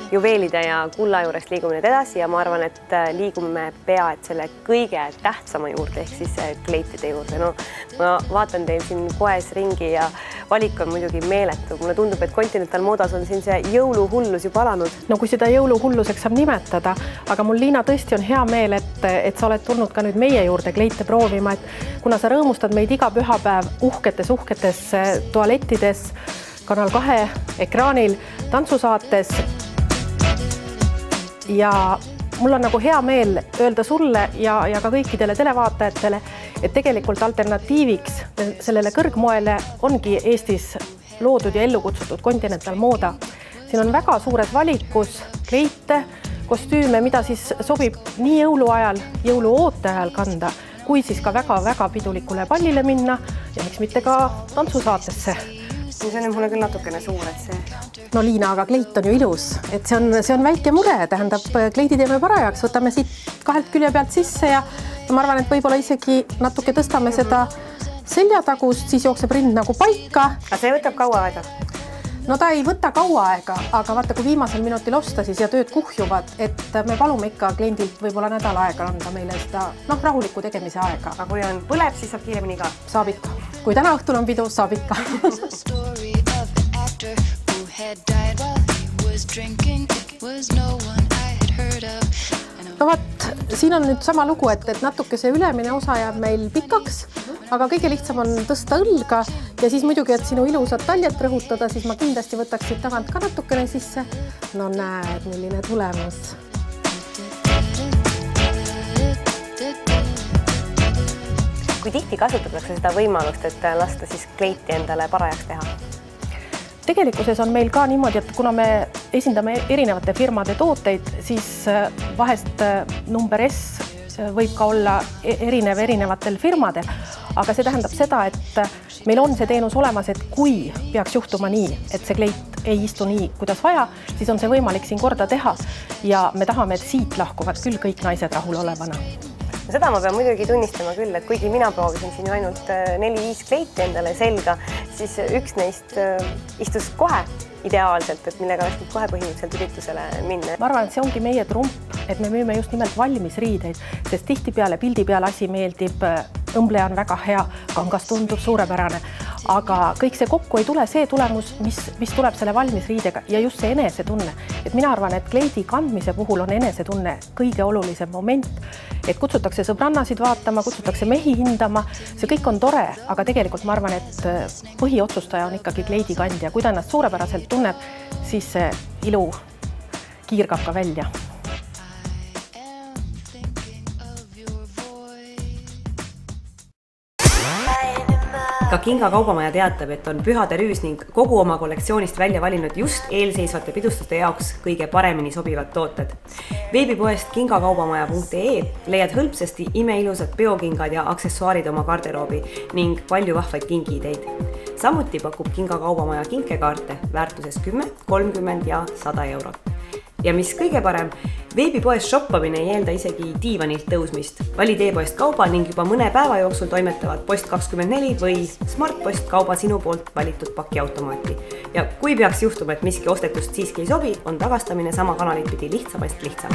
Juveelide ja kulla juurest liigume nüüd edasi ja ma arvan, et liigume pea et selle kõige tähtsama juurde ehk siis kleitide juurde. No, ma vaatan teil siin poes ringi ja valik on muidugi meeletu. Mulle tundub, et Continental Modas on siin see jõuluhullus juba alanud. No kui seda jõuluhulluseks saab nimetada, aga mul Liina tõesti on hea meel, et sa oled tulnud ka nüüd meie juurde kleite proovima, et kuna sa rõõmustad meid iga pühapäev uhketes tualettides, Kanal 2 ekraanil, tantsusaates. Ja mul on nagu hea meel öelda sulle ja ka kõikidele televaatajatele, et tegelikult alternatiiviks sellele kõrgmoele ongi Eestis loodud ja ellu kutsutud Continental Moda. Siin on väga suures valikus kleite, kostüüme, mida siis sobib nii jõuluajal, jõuluoote ajal kanda, kui siis ka väga pidulikule pallile minna ja miks mitte ka tantsusaatesse. See on mulle küll natukene suur, et see... No Liina, aga kleit on ju ilus, et see on väike mure, tähendab kleidi teeme parajaks, võtame siit kahelt külje pealt sisse ja ma arvan, et võib-olla isegi natuke tõstame seda seljatagust, siis jookseb rind nagu paika. Aga see võtab kaua aega? No ta ei võta kaua aega, aga vaata, kui viimasel minutil osta siis ja tööd kuhjuvad, et me palume ikka kliendilt võib-olla nädal aega anda meile seda rahuliku tegemise aega. Aga kui on põleb, siis saab kiiremini ka? Saab ikka. Kui täna õhtul on pidu, saab ikka. No vaat, siin on nüüd sama lugu, et natuke see ülemine osa jääb meil pikaks, aga kõige lihtsam on tõsta õlga ja siis muidugi, et sinu ilusat taljat rõhutada, siis ma kindlasti võtaks siit tagant ka natukene sisse. No näed, milline tulemus. Kui tihti kasutatakse seda võimalust, et lasta siis kleiti endale parajaks teha? Tegelikkuses on meil ka niimoodi, et kuna me esindame erinevate firmade tooteid, siis vahest number S võib ka olla erinevatel firmadel, aga see tähendab seda, et meil on see teenus olemas, et kui peaks juhtuma nii, et see kleit ei istu nii, kuidas vaja, siis on see võimalik siin korda teha ja me tahame, et siit lahkuvad küll kõik naised rahul olevana. Seda ma pean muidugi tunnistama küll, et kuigi mina proovisin siin ainult 4-5 kleiti endale selga, siis üks neist istus kohe ideaalselt, et millega oleks kohe põhimõtteliselt üritusele minna. Ma arvan, et see ongi meie trump, et me müüme just nimelt valmis riideid, sest tihtipeale pildi peale asi meeldib, õmbleja on väga hea, kangas tundub suurepärane, aga kõik see kokku ei tule see tulemus, mis tuleb selle valmis riidega ja just see enesetunne. Et mina arvan, et kleidi kandmise puhul on enesetunne kõige olulisem moment, et kutsutakse sõbrannasid vaatama, kutsutakse mehi hindama, see kõik on tore, aga tegelikult ma arvan, et põhiotsustaja on ikkagi kleidi kandja. Kui ta ennast suurepäraselt tunneb, siis see ilu kiirgab ka välja. Ka Kinga kaubamaja teatab, et on pühade rüüs ning kogu oma kollektsioonist välja valinud just eelseisvate pidustuste jaoks kõige paremini sobivad tooted. Veebipoest kingakaubamaja.ee leiad hõlpsasti imeilusad peokingad ja aksessuaarid oma garderoobi ning palju vahvaid kingiideid. Samuti pakub Kinga kaubamaja kinkekaarte väärtuses 10, 30 ja 100 eurot. Ja mis kõige parem, veebipoes shoppamine ei eelda isegi diivanilt tõusmist. Valid e-poest kauba ning juba mõne päeva jooksul toimetavad Post24 või Smartpost kauba sinu poolt valitud pakiautomaati. Ja kui peaks juhtuma, et miski ostetust siiski ei sobi, on tagastamine sama kanalit pidi lihtsamast lihtsam.